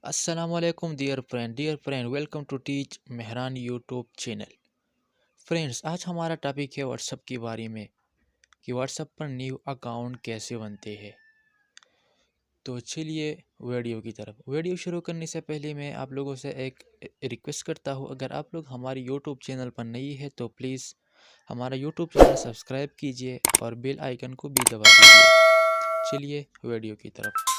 Assalamualaikum dear friend welcome to teach Mehran YouTube channel. Friends, आज हमारा topic है WhatsApp के बारे में कि व्हाट्सएप पर न्यू अकाउंट कैसे बनते हैं। तो चलिए वीडियो शुरू करने से पहले मैं आप लोगों से एक रिक्वेस्ट करता हूँ, अगर आप लोग हमारे यूट्यूब चैनल पर नई है तो प्लीज़ हमारा यूट्यूब चैनल सब्सक्राइब कीजिए और बेल आइकन को भी दबा दीजिए। चलिए वीडियो की तरफ।